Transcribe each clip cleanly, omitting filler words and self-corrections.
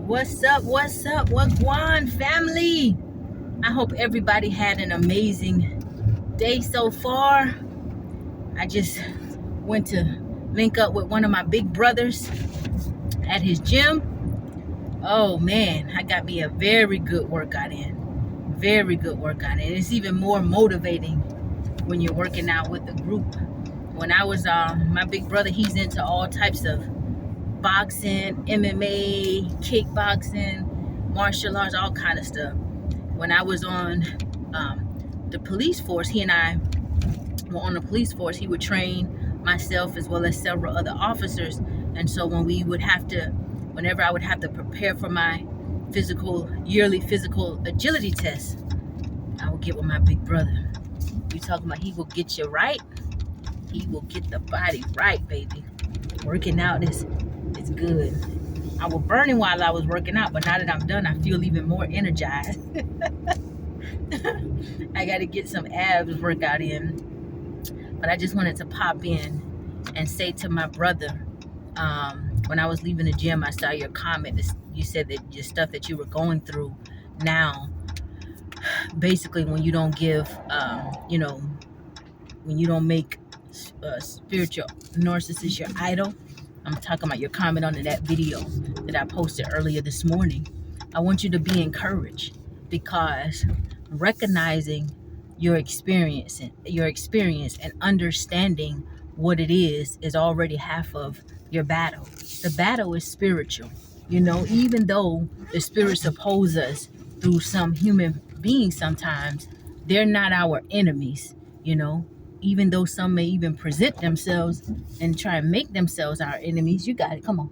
What's up? What's up? Wagwan family? I hope everybody had an amazing day so far. I just went to link up with one of my big brothers at his gym. Oh man, I got me a very good workout in. Very good workout. And it's even more motivating when you're working out with a group. When I was my big brother, he's into all types of boxing, MMA, kickboxing, martial arts, all kind of stuff. When I was on the police force, he and I were on the police force. He would train myself as well as several other officers. And so whenever I would have to prepare for my yearly physical agility test, I would get with my big brother. We talking about he will get you right. He will get the body right, baby. Working out is good. I was burning while I was working out, but now that I'm done, I feel even more energized. I got to get some abs workout in. But I just wanted to pop in and say to my brother, when I was leaving the gym, I saw your comment. You said that your stuff that you were going through now, basically when you don't give, when you don't make spiritual narcissist your idol. I'm talking about your comment on that video that I posted earlier this morning. I want you to be encouraged, because recognizing your experience and understanding what it is already half of your battle. The battle is spiritual. Even though the spirits oppose us through some human beings sometimes, they're not our enemies, even though some may even present themselves and try and make themselves our enemies. You got it. Come on.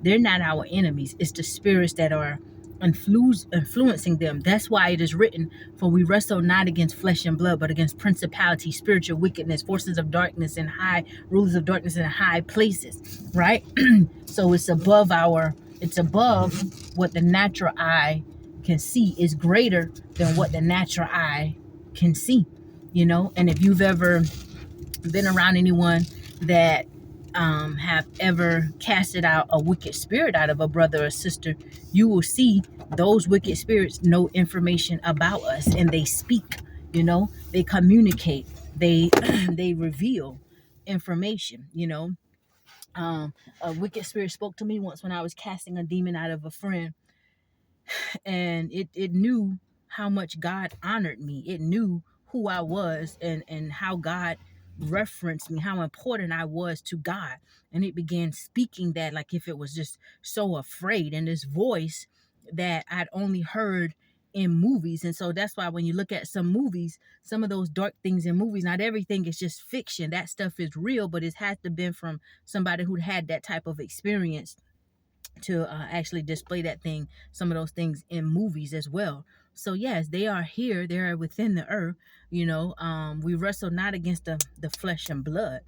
They're not our enemies. It's the spirits that are influencing them. That's why it is written, for we wrestle not against flesh and blood, but against principality, spiritual wickedness, forces of darkness, and rulers of darkness in high places, right? So it's above what the natural eye can see. Is greater than what the natural eye can see, and if you've ever been around anyone that have ever casted out a wicked spirit out of a brother or sister, you will see those wicked spirits know information about us, and they speak. They communicate. They they reveal information. A wicked spirit spoke to me once when I was casting a demon out of a friend, and it knew how much God honored me. It knew who I was, and how God referenced me, how important I was to God. And it began speaking that, like if it was just so afraid, and this voice that I'd only heard in movies. And so that's why when you look at some movies, some of those dark things in movies, not everything is just fiction. That stuff is real, but it has to been from somebody who had that type of experience to actually display some of those things in movies as well. So yes, they are here. They are within the earth. We wrestle not against the flesh and blood.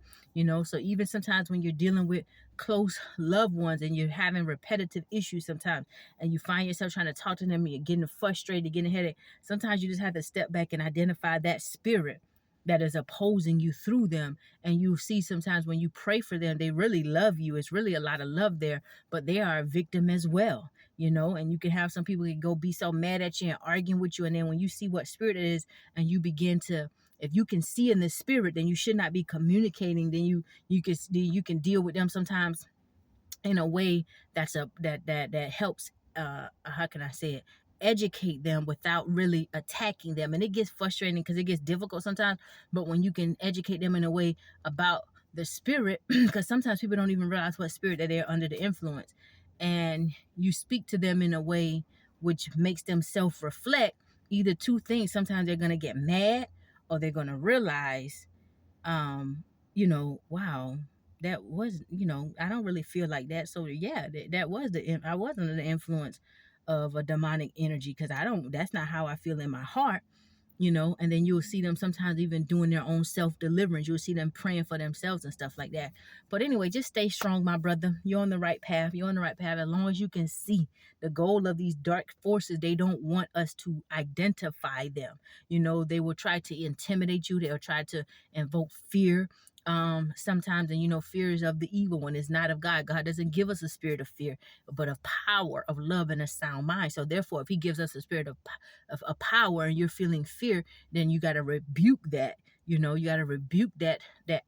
So even sometimes when you're dealing with close loved ones and you're having repetitive issues sometimes, and you find yourself trying to talk to them and you're getting frustrated, getting a headache, sometimes you just have to step back and identify that spirit that is opposing you through them. And you see sometimes when you pray for them, they really love you. It's really a lot of love there, but they are a victim as well. And you can have some people that go be so mad at you and arguing with you, and then when you see what spirit it is, and you begin to, if you can see in the spirit, then you should not be communicating. Then you can deal with them sometimes in a way that helps, how can I say it, educate them without really attacking them. And it gets frustrating because it gets difficult sometimes, but when you can educate them in a way about the spirit, because sometimes people don't even realize what spirit that they're under the influence, and you speak to them in a way which makes them self-reflect, either two things: sometimes they're going to get mad, or they're going to realize, wow, that was, I don't really feel like that. So yeah, that was I was under the influence of a demonic energy, because that's not how I feel in my heart. And then you'll see them sometimes even doing their own self-deliverance. You'll see them praying for themselves and stuff like that. But anyway, just stay strong, my brother. You're on the right path. You're on the right path. As long as you can see the goal of these dark forces, they don't want us to identify them. They will try to intimidate you. They'll try to invoke fear. sometimes, and you know, fear is of the evil one, is not of God. God doesn't give us a spirit of fear, but of power, of love, and a sound mind. So therefore, if he gives us a spirit of power and you're feeling fear, then you got to rebuke that. You know, you got to rebuke that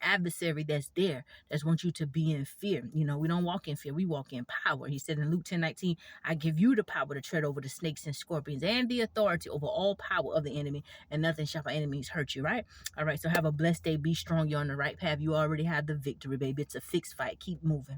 adversary that's there, that wants you to be in fear. You know, we don't walk in fear, we walk in power. He said in Luke 10:19, I give you the power to tread over the snakes and scorpions and the authority over all power of the enemy, and nothing shall by enemies hurt you, right? All right, so have a blessed day. Be strong. You're on the right path. You already have the victory, baby. It's a fixed fight. Keep moving.